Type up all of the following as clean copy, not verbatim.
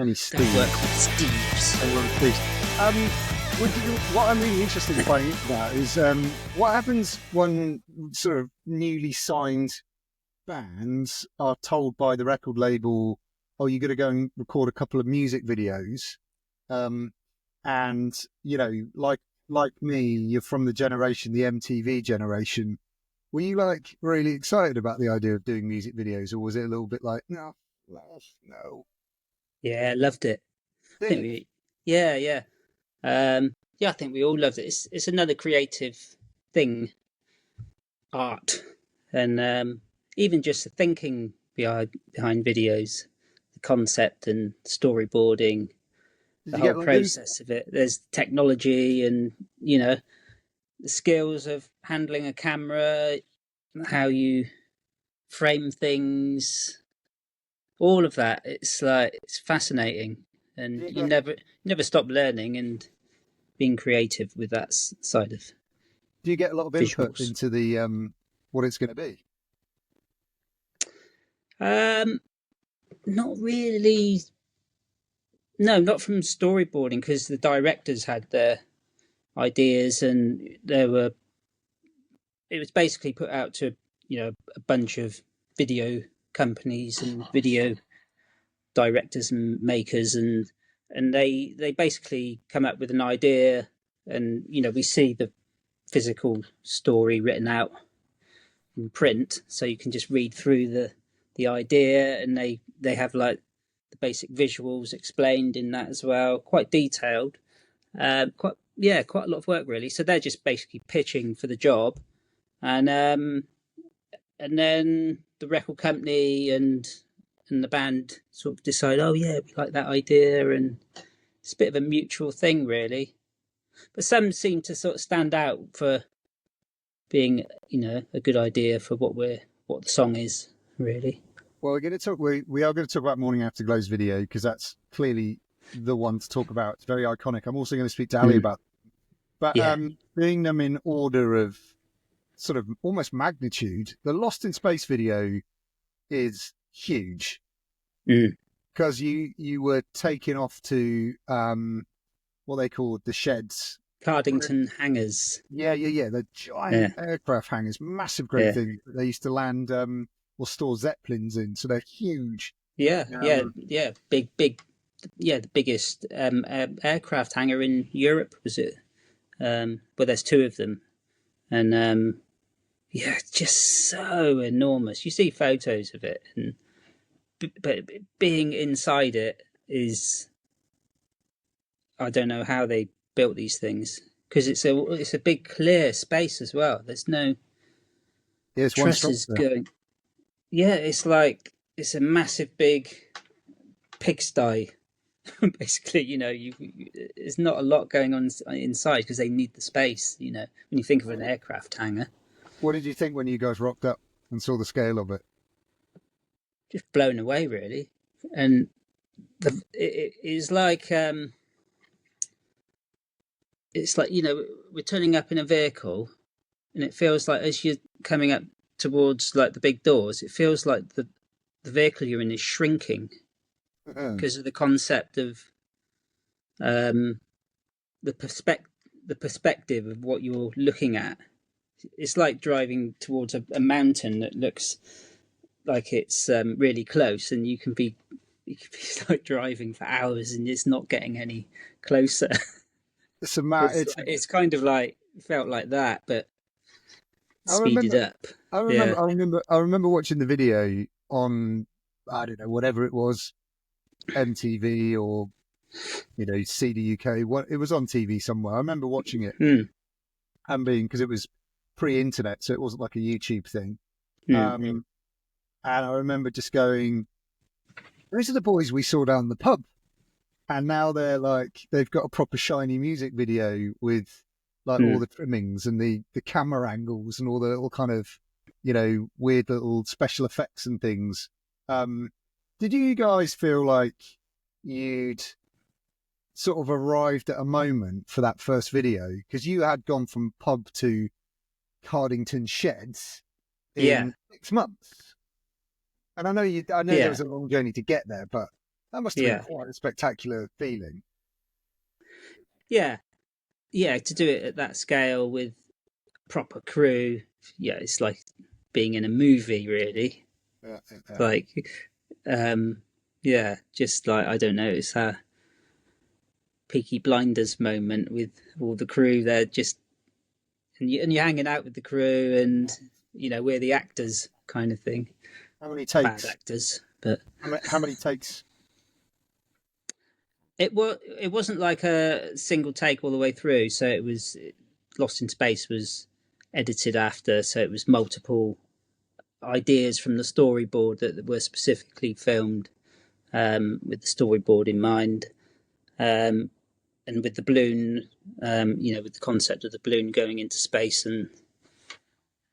Any Don't work Steves? with Steves. Anyone with Steves? What I'm really interested in finding out is what happens when sort of newly signed bands are told by the record label, "Oh, you're going to go and record a couple of music videos," and like me, you're from the generation, the MTV generation. Were you like really excited about the idea of doing music videos, or was it a little bit like, no, no? Yeah, loved it. I think yeah. I think we all loved it. It's another creative thing, art, and even just the thinking behind videos, the concept and storyboarding, Did the you whole get like those? process of it. There's technology and the skills of handling a camera, how you frame things, all of that. It's fascinating, Do and you you get? never stop learning and being creative with that side of Do you get a lot of input visuals. into the what it's going to be? Um, Not really. No, not from storyboarding because the directors had their ideas, and there were. It was basically put out to a bunch of video companies and video directors and makers, and they basically come up with an idea, and we see the physical story written out in print, so you can just read through the idea, and they have like the basic visuals explained in that as well, quite detailed. Quite a lot of work really. So they're just basically pitching for the job, and then the record company and the band sort of decide, oh yeah, we like that idea, and it's a bit of a mutual thing really. But some seem to sort of stand out for being a good idea for what the song is really. Well, we're going to talk. We are going to talk about Morning Afterglow's video because that's clearly the one to talk about. It's very iconic. I'm also going to speak to Ali about, but Yeah. doing them in order of sort of almost magnitude. The Lost in Space video is huge because you were taken off to what they called the sheds. Cardington hangars. Yeah. The giant aircraft hangars, massive, great thing. They used to land or store Zeppelins in, so they're huge. Yeah. Big. Yeah, the biggest aircraft hangar in Europe was it? Well, there's two of them, and just so enormous. You see photos of it, but being inside it is, I don't know how they built these things because it's a big clear space as well. There's no trusses going. Yeah, it's a massive big pigsty. Basically, there's not a lot going on inside because they need the space. When you think of an aircraft hangar. What did you think when you guys rocked up and saw the scale of it? Just blown away, really, and it is like it's like we're turning up in a vehicle, and it feels like as you're coming up towards like the big doors, it feels like the vehicle you're in is shrinking because of the concept of the perspective of what you're looking at. It's like driving towards a mountain that looks like it's really close, and you can be like driving for hours and it's not getting any closer. It's kind of like felt like that, but speeded up. I remember watching the video on, I don't know, whatever it was, MTV or CD UK. It was on TV somewhere. I remember watching it and because it was pre-internet, so it wasn't like a YouTube thing. And I remember just going, those are the boys we saw down the pub. And now they've got a proper shiny music video with like all the trimmings and the camera angles and all the little kind of, weird little special effects and things. Did you guys feel like you'd sort of arrived at a moment for that first video? Because you had gone from pub to Cardington sheds in 6 months. And I know there was a long journey to get there, but That must have been Yeah, quite a spectacular feeling. yeah, yeah. To do it at that scale with proper crew, yeah, it's like being in a movie, really. Yeah, yeah. Like, um, yeah, just like I don't know, it's a Peaky Blinders moment with all the crew there, just and you're hanging out with the crew, and we're the actors, kind of thing. How many Bad takes? actors, but How many takes? it wasn't like a single take all the way through. So it was Lost in Space was edited after, so it was multiple ideas from the storyboard that were specifically filmed with the storyboard in mind, um, and with the balloon, with the concept of the balloon going into space,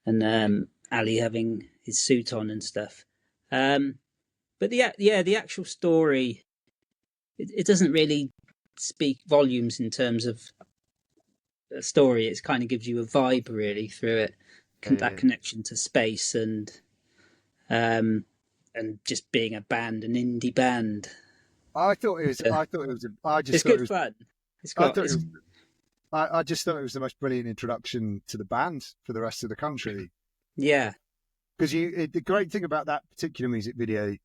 and Ali having his suit on and stuff. But the actual story, it doesn't really speak volumes in terms of a story. It kind of gives you a vibe really through it, Yeah, that yeah. connection to space um, and just being a band, an indie band. I thought it was. Uh, I thought it was. I just it's thought it good was. fun. It's I got thought it it's was. I just thought it was the most brilliant introduction to the band for the rest of the country. yeah, Because the great thing about that particular music video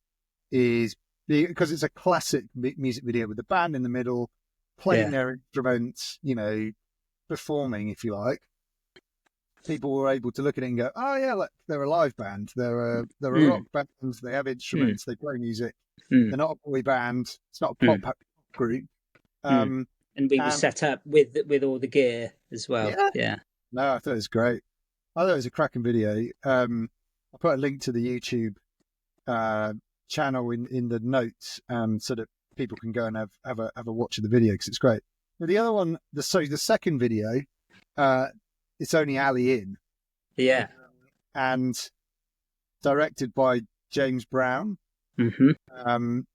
is because it's a classic music video with the band in the middle, playing yeah, their instruments, performing, if you like. People were able to look at it and go, "Oh yeah, look, they're a live band. They're a rock mm, band. They have mm, instruments. They play music. mm, They're not a boy band. It's not a mm, pop group." mm. Um, And we were and set up with all the gear as well. yeah, Yeah, no, I thought it was great. I thought it was a cracking video. I put a link to the YouTube uh, channel in the notes so that people can go and have a watch of the video because it's great. Now, the other one, the second video, uh, it's only Ali in yeah. and directed by James Brown, hmm um,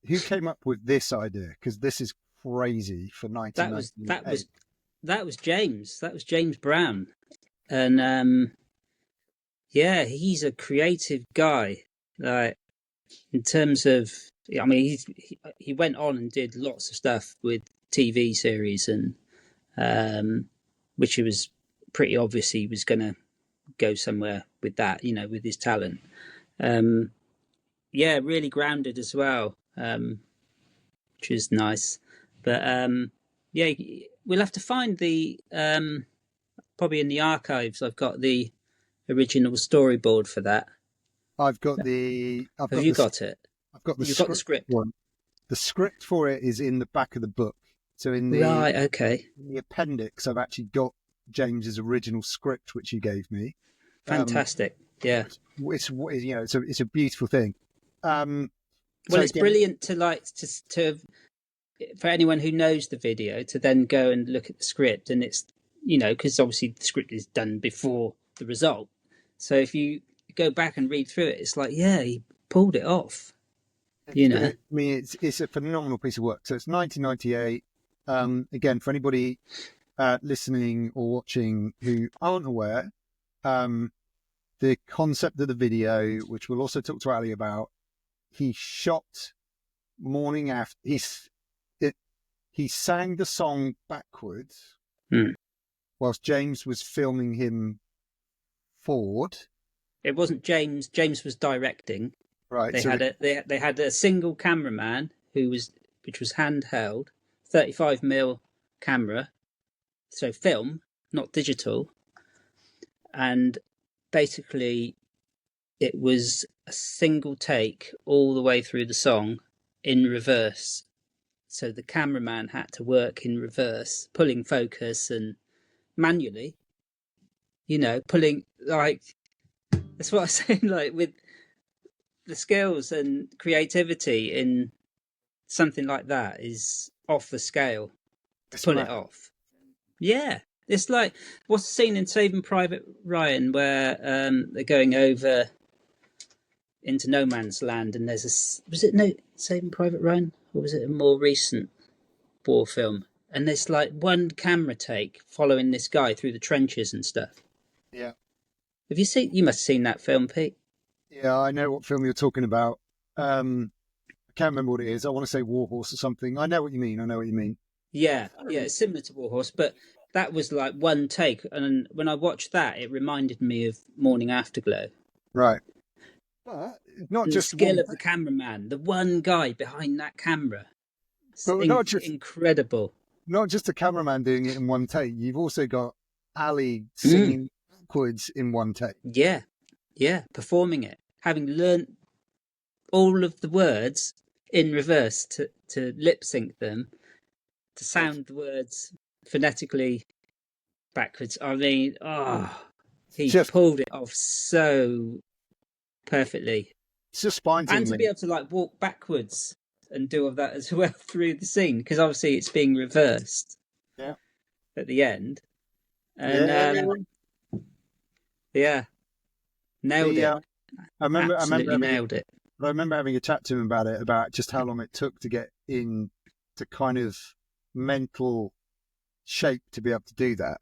who came up with this idea because this is crazy for That was that 1998. was that was James. That was James Brown, and yeah, he's a creative guy. Like in terms of, I mean, he went on and did lots of stuff with TV series, and which he was pretty obvious he was going to go somewhere with that, with his talent. Um, yeah, really grounded as well, which is nice. But yeah, we'll have to find the probably in the archives. I've got the original storyboard for that. I've got the I've Have got you the got it? I've got the You've got the script script, one. The script for it is in the back of the book. So right? Okay, in the appendix, I've actually got James's original script, which he gave me. Um, fantastic. Yeah. it's a beautiful thing. Well, So it's again, brilliant to for anyone who knows the video to then go and look at the script, and it's because obviously the script is done before the result. So if you go back and read through it, it's like, yeah, he pulled it off. I mean, it's a phenomenal piece of work. So it's 1998. Again, for anybody listening or watching who aren't aware, the concept of the video, which we'll also talk to Ali about, he shot morning after he sang the song backwards Mm. whilst James was filming him forward. It wasn't James. James was directing. Right. They So had they had a single cameraman which was handheld, 35mm camera, so film, not digital, and basically it was a single take all the way through the song in reverse. So the cameraman had to work in reverse, pulling focus and manually, pulling, like, that's what I'm saying, like with the skills and creativity in something like that is off the scale to it's pull it mad. off. Yeah. It's like, what's the scene in Saving Private Ryan where they're going over into no man's land, and was it no Saving Private Ryan, or was it a more recent war film? And there's like one camera take following this guy through the trenches and stuff. Yeah. Have you seen? You must have seen that film, Pete. Yeah, I know what film you're talking about. I can't remember what it is. I want to say Warhorse or something. I know what you mean. Yeah, it's similar to Warhorse, but that was like one take. And when I watched that, it reminded me of Morning Afterglow. Right. But not And the just skill one, of the cameraman, the one guy behind that camera. It's but incredible. not just a cameraman doing it in one take. You've also got Ali Mm. singing backwards in one take. Yeah, performing it, having learnt all of the words in reverse to lip sync them, to sound the words phonetically backwards. I mean, he Just, pulled it off so perfectly. it's just spine And to be tingling. able to like walk backwards and do all that as well through the scene, because obviously it's being reversed Yeah. at the end. And nailed The, it. I remember Nailed it. having a chat to him about it, about just how long it took to get in to kind of mental shape to be able to do that.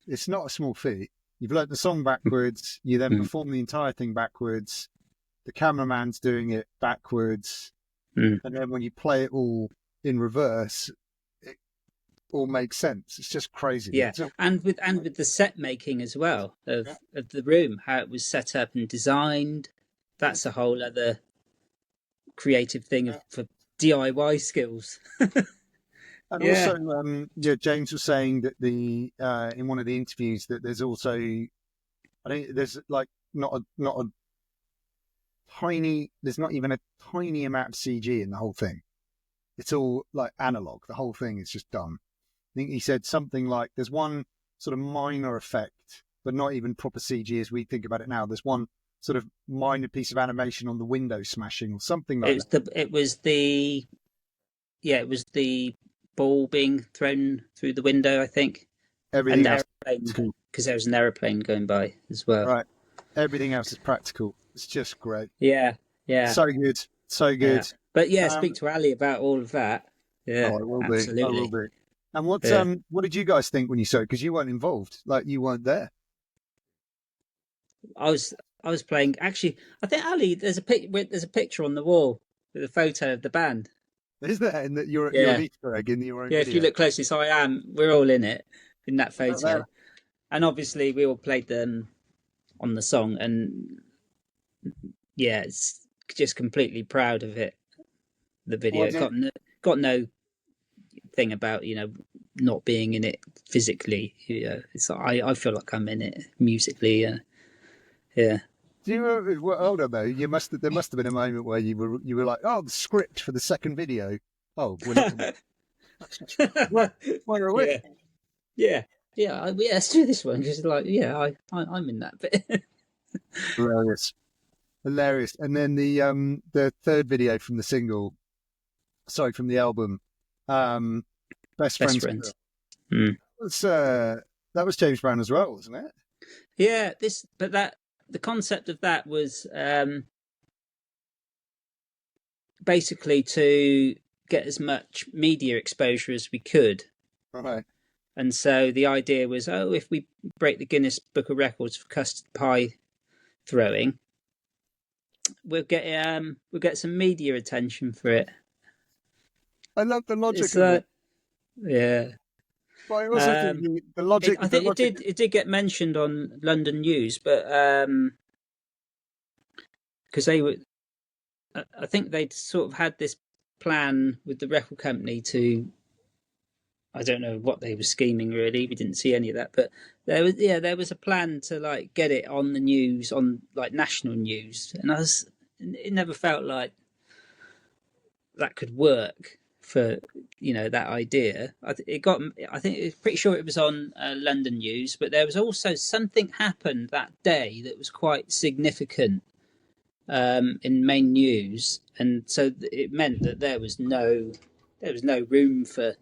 It's not a small feat. You've learnt the song backwards. You then perform the entire thing backwards. The cameraman's doing it backwards. And then when you play it all in reverse, it all makes sense. It's just crazy. Yeah, and with the set making as well of the room, how it was set up and designed. That's a whole other creative thing for DIY skills. And also, James was saying that in one of the interviews that there's also, I think there's like not even a tiny amount of CG in the whole thing. It's all like analog. The whole thing is just done. I think he said something like there's one sort of minor effect, but not even proper CG as we think about it now. There's one sort of minor piece of animation on the window smashing or something like that. It was the ball being thrown through the window, I think. Everything and else, airplanes, because there was an aeroplane going by as well. Right. Everything else is practical. It's just great. Yeah. So good. Yeah. But speak to Ali about all of that. Yeah, I will absolutely. I will be. And what did you guys think when you saw it? Because you weren't involved, like you weren't there. I was playing. Actually, I think Ali, there's a picture on the wall with a photo of the band. Is there? And that you're an Easter egg in your own video. If you look closely, so I am. We're all in it in that photo, and obviously we all played them on the song, and it's just completely proud of it. The video got no thing about not being in it physically. It's I feel like I'm in it musically. Yeah. Do you remember? Hold on though. There must have been a moment where you were like, oh, the script for the second video. Oh, we're not. Where are we? Yeah. Let's do this one. Just like, I'm in that bit. Hilarious. And then the third video from the single, from the album, Best Friends. That was James Brown as well, wasn't it? Yeah. The concept of that was basically to get as much media exposure as we could. Right. And so the idea was, if we break the Guinness Book of Records for custard pie throwing, we'll get some media attention for it. I love the logic of it. Yeah. But I also think the logic. I think it did get mentioned on London News, but because they were, I think they'd sort of had this plan with the record company to. I don't know what they were scheming really. We didn't see any of that, but there was a plan to like get it on the news, on like national news, and it never felt like that could work for that idea. I think it's pretty sure it was on London News, but there was also something happened that day that was quite significant in main news, and so it meant that there was no room for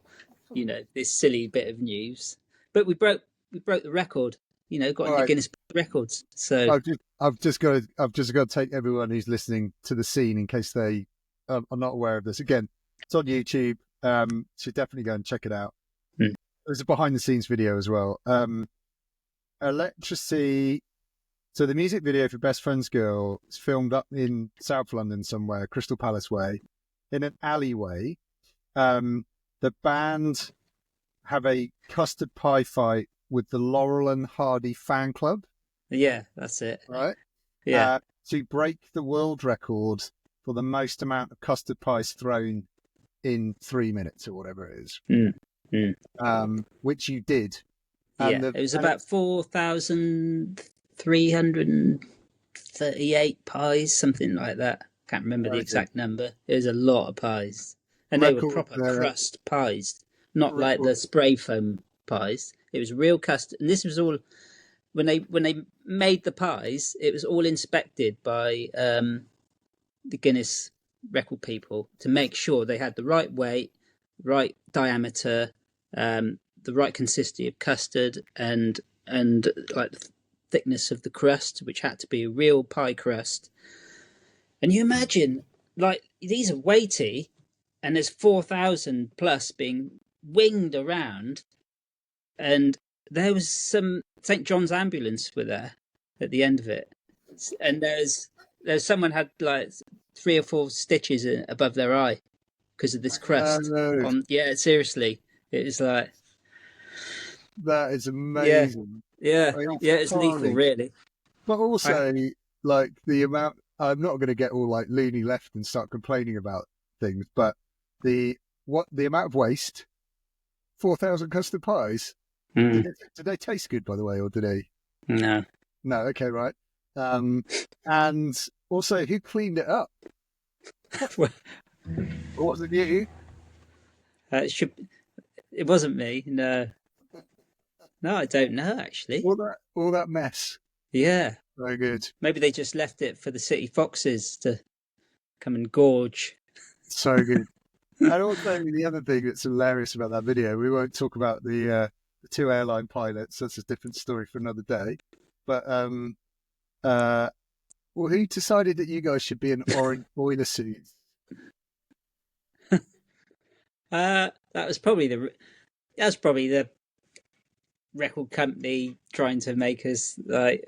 this silly bit of news. But we broke the record. Got into Guinness Records. So I've just got to take everyone who's listening to the scene in case they are not aware of this. Again, it's on YouTube. So definitely go and check it out. There's a behind the scenes video as well. Electrasy. So the music video for Best Friends Girl is filmed up in South London somewhere, Crystal Palace Way. in an alleyway. The band have a custard pie fight with the Laurel and Hardy fan club, Yeah, that's it. right? Yeah. To break the world record for the most amount of custard pies thrown in 3 minutes or whatever it is, Mm, mm. which you did. Yeah, And it was about 4,338 pies, something like that. Can't remember the the exact number. It was a lot of pies, and they were record, proper crust pies, not like record. the spray foam pies. It was real custard, and this was all when they made the pies. It was all inspected by the Guinness record people to make sure they had the right weight, right diameter, the right consistency of custard, and like the thickness of the crust, which had to be a real pie crust. And you imagine, like, these are weighty, and there's 4,000 plus being winged around, and there was some St. John's ambulance were there at the end of it, and there's someone had like 3 or 4 stitches above their eye because of this crust. No, Yeah, seriously, it was like, that is yeah, amazing. yeah, I mean, yeah. It's lethal, funny. really. But I, also, like the amount, I'm not going to get all like loony left and start complaining about things, but the amount of waste, 4,000 custard pies. Did they taste good, by the way, or did they? no, No, okay, right. And also, who cleaned it up? Was it you? it should. It wasn't me. No, no, I don't know actually. All that mess. Yeah, Very good. maybe they just left it for the city foxes to come and gorge. So good. And also, the other thing that's hilarious about that video, we won't talk about the 2 airline pilots. That's a different story for another day. But well, who decided that you guys should be in orange boiler suits? That's probably the record company trying to make us like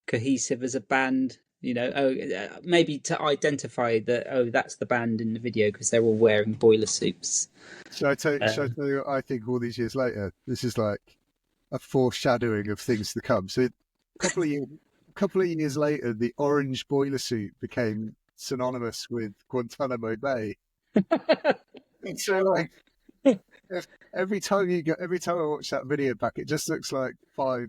cohesive as a band. You know, maybe to identify that. Oh, that's the band in the video because they're all wearing boiler suits. Shall I tell you what I think all these years later? This is like a foreshadowing of things to come. So, couple of years later, the orange boiler suit became synonymous with Guantanamo Bay. And so, like, every time I watch that video back, it just looks like 5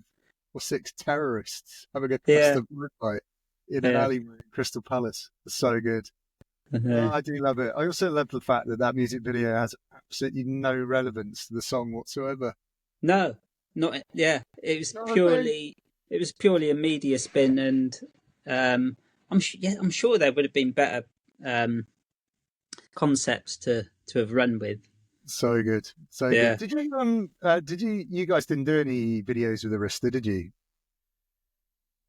or 6 terrorists having a Yeah, custom fight in an yeah. alleyway in Crystal Palace. It's so good. Oh, I do love it. I also love the fact that music video has absolutely no relevance to the song whatsoever. No, not yeah. No, no. It was purely a media spin, and I'm sure there would have been better concepts to have run with. So good, so good. Yeah. You guys didn't do any videos with Arista, did you?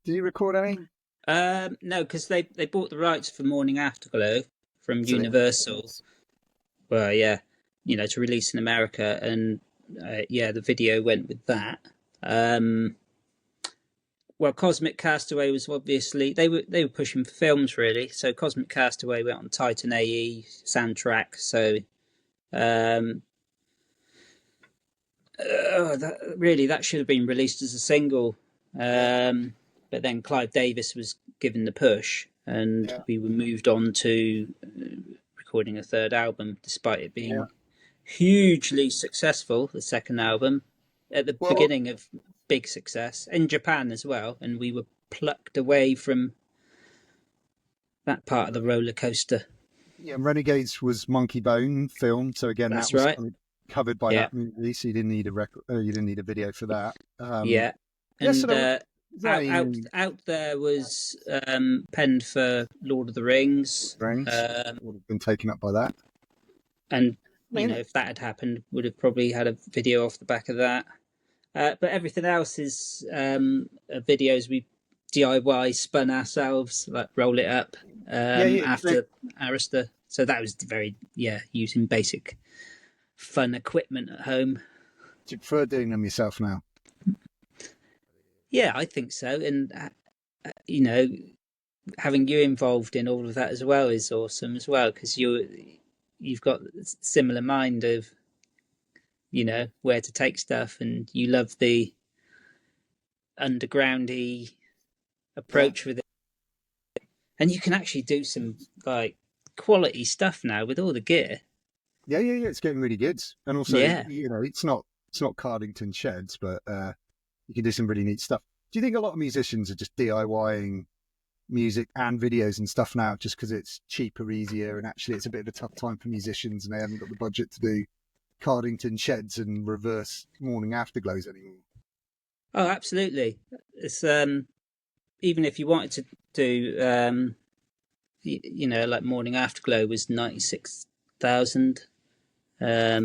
Did you record any? No, because they bought the rights for Morning Afterglow from So, Universal. Well, yeah, you know, to release in America, and yeah, the video went with that. Well, Cosmic Castaway was obviously they were pushing for films really. So Cosmic Castaway went on Titan AE soundtrack. So that should have been released as a single. But then Clive Davis was given the push, and we were moved on to recording a third album, despite it being hugely successful. The second album at the beginning of big success in Japan as well, and we were plucked away from that part of the roller coaster. Yeah, Renegades was Monkey Bone film, so again That's that was right. kind of covered by that movie, so you didn't need a record, you didn't need a video for that. Yeah, and So out there was penned for Lord of the Rings, would have been taken up by that. and you know, if that had happened, would have probably had a video off the back of that. But everything else is videos we DIY spun ourselves, like Roll It Up after Arista. So that was very using basic fun equipment at home. Do you prefer doing them yourself now? Yeah, I think so. And you know, having you involved in all of that as well is awesome as well, because you've got a similar mind of where to take stuff, and you love the undergroundy Yeah. approach with it, and you can actually do some like quality stuff now with all the gear. Yeah. It's getting really good, and also, Yeah. it's not Cardington sheds, but you can do some really neat stuff. Do you think a lot of musicians are just DIYing music and videos and stuff now just because it's cheaper, easier, and actually it's a bit of a tough time for musicians and they haven't got the budget to do Cardington sheds and reverse morning afterglows anymore? Oh, absolutely. It's even if you wanted to do like morning afterglow was 96,000. Yeah,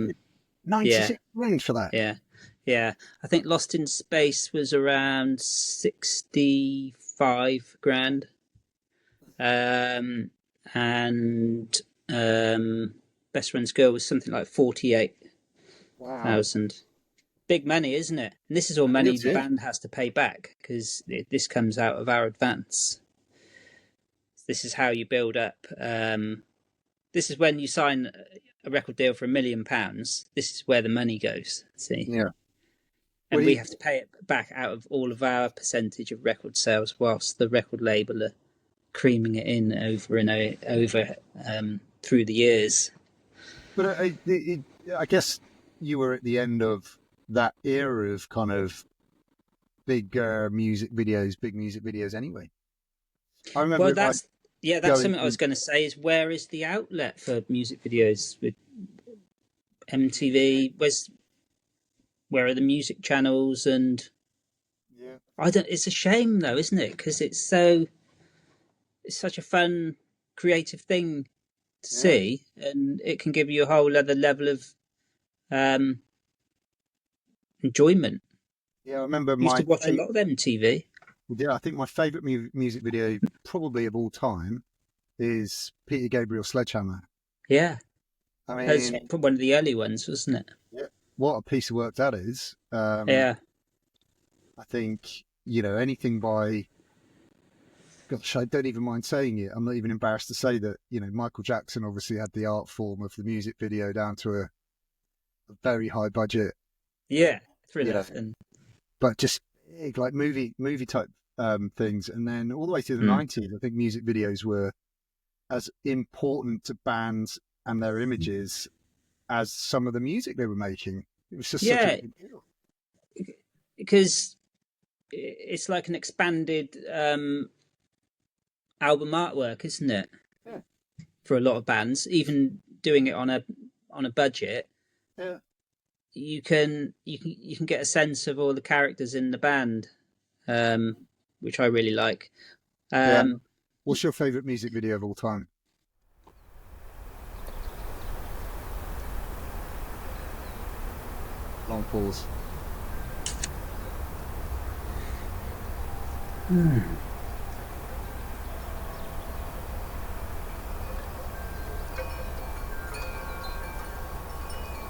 96 range for that. yeah, yeah. I think Lost in Space was around 65 grand. And Best Friend's Girl was something like 48,000. Wow. Big money, isn't it? And this is all money It's the it. band has to pay back, because this comes out of our advance. This is how you build up. This is when you sign a record deal for £1 million. This is where the money goes. See, Yeah. and Well, we have to pay it back out of all of our percentage of record sales, whilst the record label are creaming it in over and over through the years. but I guess you were at the end of that era of kind of big music videos anyway. I remember Well, it like that's going something I through. was going to say. Is where is the outlet for music videos with MTV? Where are the music channels? And Yeah. I don't. It's a shame though, isn't it? Because it's such a fun, creative thing to Yeah. see, and it can give you a whole other level of um, enjoyment. Yeah, I remember I used to watch a lot of MTV. yeah, I think my favourite music video probably of all time is Peter Gabriel Sledgehammer. Yeah, I that's mean, one of the early ones, wasn't it? yeah, what a piece of work that is. Yeah, I think, anything by, gosh, I don't even mind saying it. I'm not even embarrassed to say that, Michael Jackson obviously had the art form of the music video down to a very high budget, yeah, you Thriller know, and but just big, like movie type things. And then all the way through the mm. 90s, I think music videos were as important to bands and their images as some of the music they were making. It was just such a Yeah, big deal. because it's like an expanded album artwork, isn't it? Yeah. For a lot of bands, even doing it on a budget, Yeah. you can get a sense of all the characters in the band, which I really like. Yeah. Um, What's your favourite music video of all time? Long pause.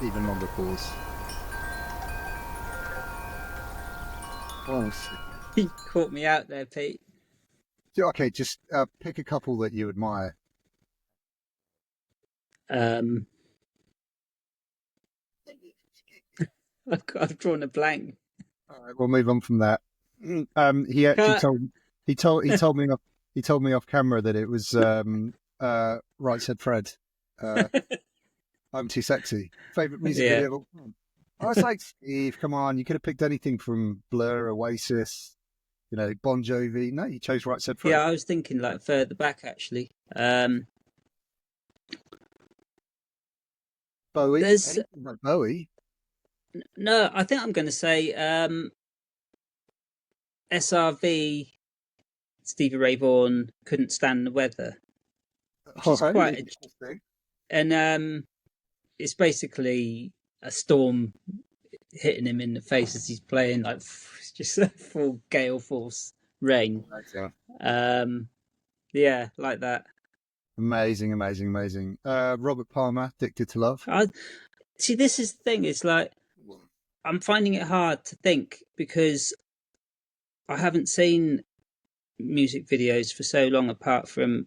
Even longer pause. Honestly. you caught me out there, Pete. Okay, just pick a couple that you admire. Um, I've drawn a blank. All right, we'll move on from that. He actually Cut. told me off camera that it was Right Said Fred. I'm Too Sexy. Favorite music Yeah, video of all time. I was like, Steve, come on, you could have picked anything from Blur, Oasis, Bon Jovi. No, you chose Right Said Fred. yeah. I was thinking like further back actually. Bowie. There's Anything like Bowie. no. I think I'm going to say SRV. Stevie Ray Vaughan, Couldn't Stand the Weather, which All is right, quite interesting. and it's basically a storm hitting him in the face as he's playing, like just a full gale force rain. Yeah, like that. Amazing, amazing, amazing. Robert Palmer, Addicted to Love. I see. This is the thing. It's like I'm finding it hard to think because I haven't seen music videos for so long, apart from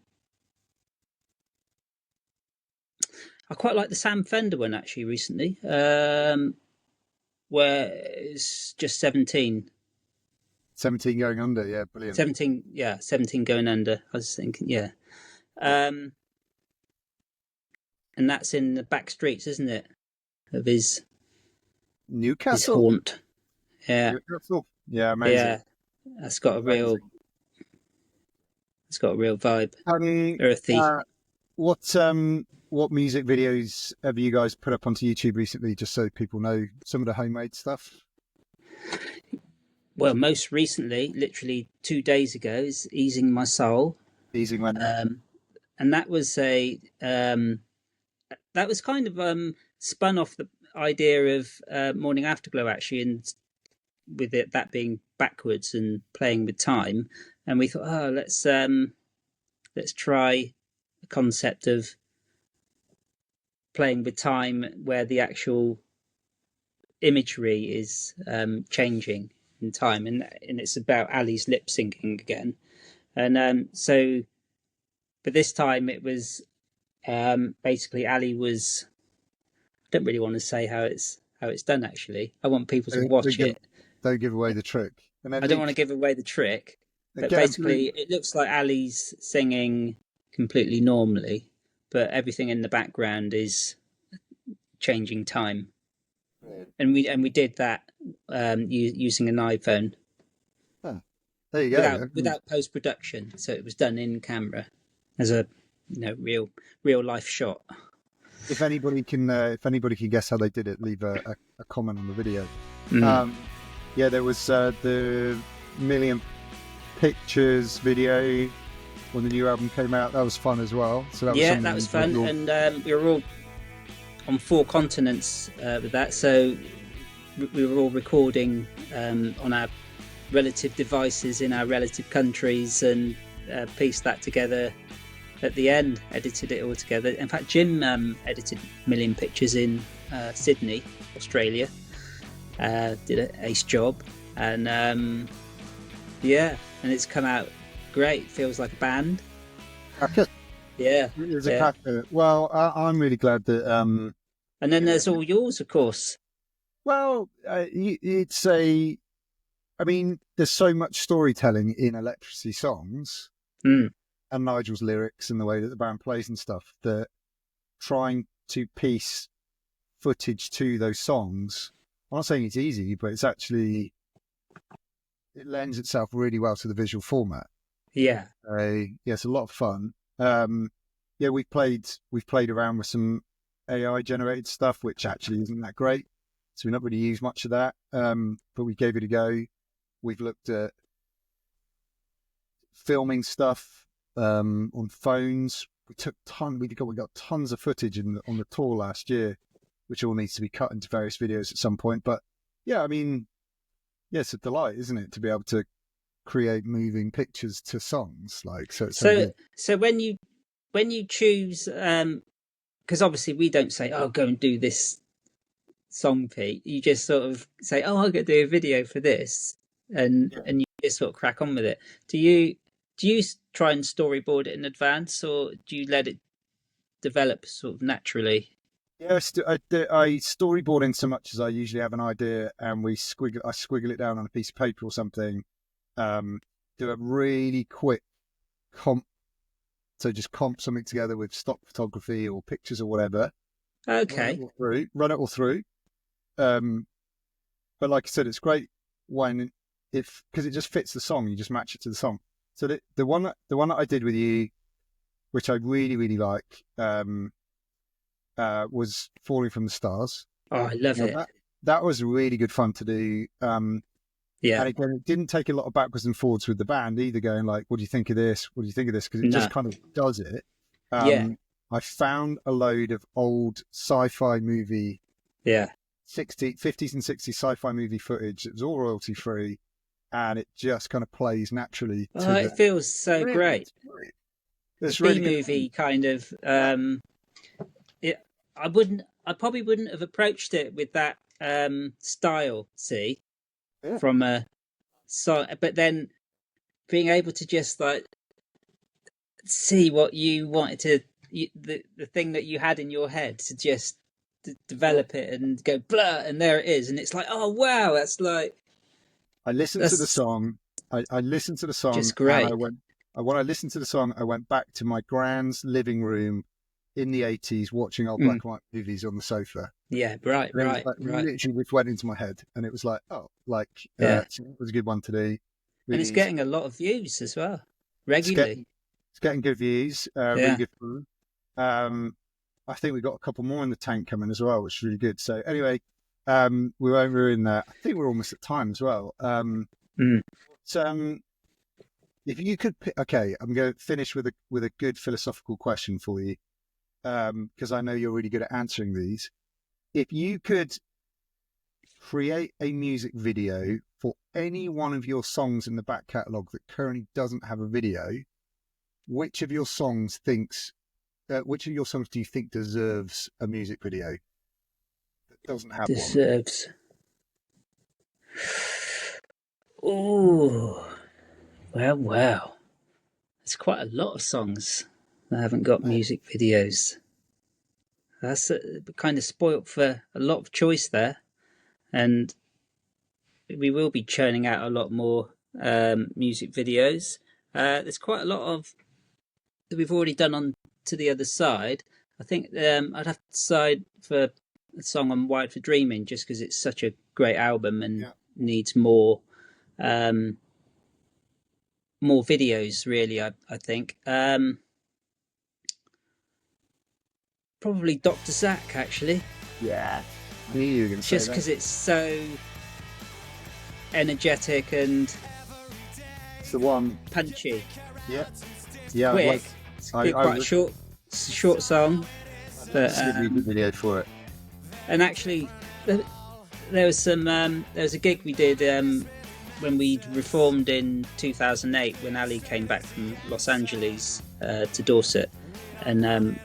I quite like the Sam Fender one actually recently, where it's just 17. 17 going under, yeah, brilliant. 17, yeah, 17 going under. I was thinking, yeah. And that's in the back streets, isn't it? Of his Newcastle. haunt. Yeah. Newcastle. Yeah, amazing. Yeah. That's got a real vibe. Earthy. What music videos have you guys put up onto YouTube recently, just so people know some of the homemade stuff? Well, most recently, literally 2 days ago, is Easing My Soul. Easing when and that was that was kind of spun off the idea of Morning Afterglow actually, and with it that being backwards and playing with time, and we thought, oh, let's try a concept of playing with time where the actual imagery is changing in time, and it's about Ali's lip syncing again, and so, but this time it was basically Ali was. I don't really want to say how it's done. Actually, I want people to watch it. Don't give away the trick. And I don't want to give away the trick, but basically, it looks like Ali's singing completely normally, but everything in the background is changing time. Right. And we did that using an iPhone. Oh, there you go. Without post production, so it was done in camera as a real life shot. If anybody can guess how they did it, leave a comment on the video. Yeah, there was the Million Pictures video when the new album came out. That was fun as well. So that was fun, and we were all on 4 continents with that. So we were all recording on our relative devices in our relative countries, and pieced that together at the end, edited it all together. In fact, Jim edited Million Pictures in Sydney, Australia. Did an ace job, and and it's come out great. Feels like a band. Yeah, it's a cracker. Well, I'm really glad that. And then there's all yours, of course. Well, it's a. I mean, there's so much storytelling in Electrasy songs. And Nigel's lyrics and the way that the band plays and stuff, that trying to piece footage to those songs, I'm not saying it's easy, but it's actually, it lends itself really well to the visual format. Yeah. It's a lot of fun. We've played around with some AI generated stuff, which actually isn't that great. So we've not really used much of that. But we gave it a go. We've looked at filming stuff on phones. We got tons of footage on the tour last year, which all needs to be cut into various videos at some point. But yeah, I mean, it's a delight, isn't it, to be able to create moving pictures to songs like so. So when you choose, because obviously we don't say, oh, go and do this song, Pete. You just sort of say, oh, I'm going to do a video for this, and you just sort of crack on with it. Do you try and storyboard it in advance, or do you let it develop sort of naturally? Yeah, I storyboard in so much as I usually have an idea, and I squiggle it down on a piece of paper or something. Do a really quick comp, so just comp something together with stock photography or pictures or whatever. Okay. Run it all through. But like I said, it's great because it just fits the song. You just match it to the song. So the one that I did with you, which I really, really like, was Falling from the Stars. Oh, I love it. That was really good fun to do. And again, it didn't take a lot of backwards and forwards with the band either, going like, what do you think of this? What do you think of this? Because it just kind of does it. I found a load of old sci-fi movie, 50s and 60s sci-fi movie footage. It was all royalty free, and it just kind of plays naturally. It feels so great. It's really B-movie kind of. I probably wouldn't have approached it with that style. But then being able to just like see what you wanted to, the thing that you had in your head, to just develop it and go blah, and there it is, and it's like, oh wow, that's like, I listened to the that's song. I listened to the song, just and great. when I listened to the song, I went back to my grand's living room in the 80s, watching old Mm. black and white movies on the sofa. Yeah, right, And it was right, like right. literally which went into my head, and it was like, oh, like Yeah, so it was a good one today. and it's Really easy. getting a lot of views as well, It's regularly. getting it's getting good views, really Yeah. good fun. I think we've got a couple more in the tank coming as well, which is really good. So anyway, we won't ruin that. I think we're almost at time as well. Mm. So if you could pick, okay, I'm going to finish with a good philosophical question for you, because I know you're really good at answering these. If you could create a music video for any one of your songs in the back catalogue that currently doesn't have a video, which of your songs do you think deserves a music video that doesn't have one? Deserves. Oh, well. There's quite a lot of songs that haven't got music videos. That's kind of spoilt for a lot of choice there, and we will be churning out a lot more music videos. There's quite a lot of that we've already done on To the Other Side. I think I'd have to decide for a song on Wired for Dreaming, just because it's such a great album and needs more more videos. Really, I think. Probably Dr. Zach, actually. Yeah, I knew you were going to say Just because it's so energetic and it's the one. punchy, Yeah, quick. It's quite a short song, but music video for it. and actually there was a gig we did when we reformed in 2008, when Ali came back from Los Angeles to Dorset, and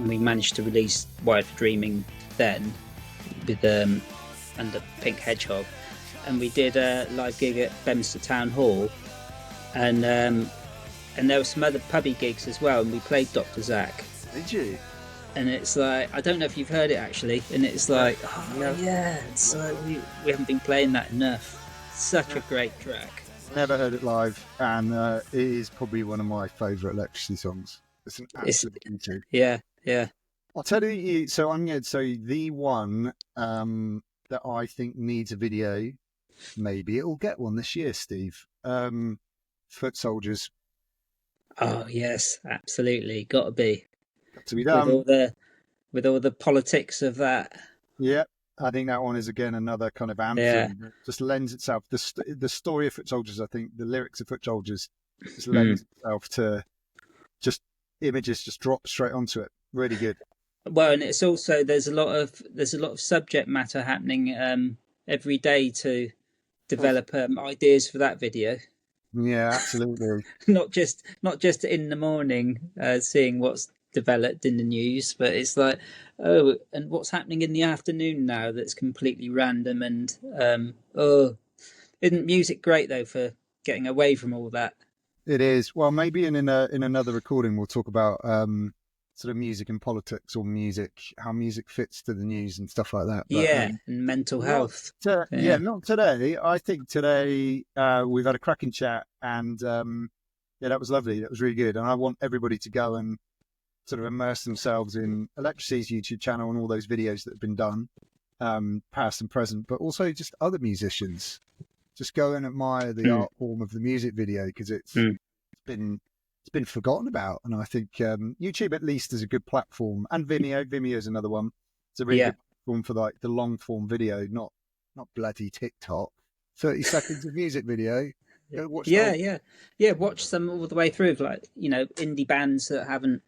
we managed to release Wired for Dreaming then with under Pink Hedgehog, and we did a live gig at Bemster Town Hall, and there were some other pubby gigs as well, and we played Dr. Zach. Did you? And it's like, I don't know if you've heard it actually, and it's like, oh yeah, it's like we haven't been playing that enough. Such a great track. Never heard it live, and it is probably one of my favourite Electrasy songs. It's an absolute beauty. Yeah. I'll tell you. So I'm going to tell you the one that I think needs a video. Maybe it'll get one this year, Steve. Foot Soldiers. Oh yes, absolutely, got to be. Got to be done. With all the politics of that. Yeah, I think that one is again another kind of anthem. Yeah. That just lends itself. The story of Foot Soldiers. I think the lyrics of Foot Soldiers just lends itself to just images just drop straight onto it. Really good. Well, and it's also there's a lot of subject matter happening every day to develop ideas for that video. Yeah, absolutely. not just in the morning seeing what's developed in the news, but it's like, oh, and what's happening in the afternoon now that's completely random, and isn't music great though for getting away from all that? It is. Well, maybe in another recording we'll talk about sort of music and politics, or how music fits to the news and stuff like that. But, and mental health. Not today. I think today we've had a cracking chat, and that was lovely. That was really good. And I want everybody to go and sort of immerse themselves in Electrasy's YouTube channel and all those videos that have been done, past and present, but also just other musicians. Just go and admire the art form of the music video, because it's been forgotten about. And I think YouTube at least is a good platform, and Vimeo is another one. It's a really good platform for like the long form video, not bloody TikTok. 30 seconds of music video. Go watch watch them all the way through, like, indie bands that haven't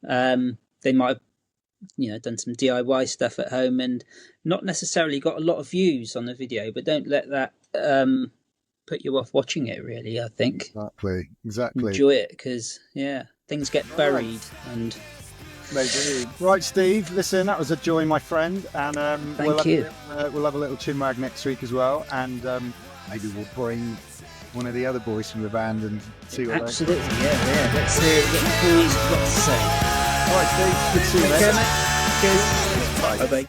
they might have done some DIY stuff at home and not necessarily got a lot of views on the video, but don't let that put you off watching it, really. I think exactly enjoy it, because things get buried. And right, Steve, listen, that was a joy, my friend, and thank you. We'll have a little chin wag next week as well, and maybe we'll bring one of the other boys from the band and see what Absolutely, yeah. Let's hear what the boys got to say. All right, Steve. Good to see you, Take care, mate. mate. Cheers. Bye. Bye-bye.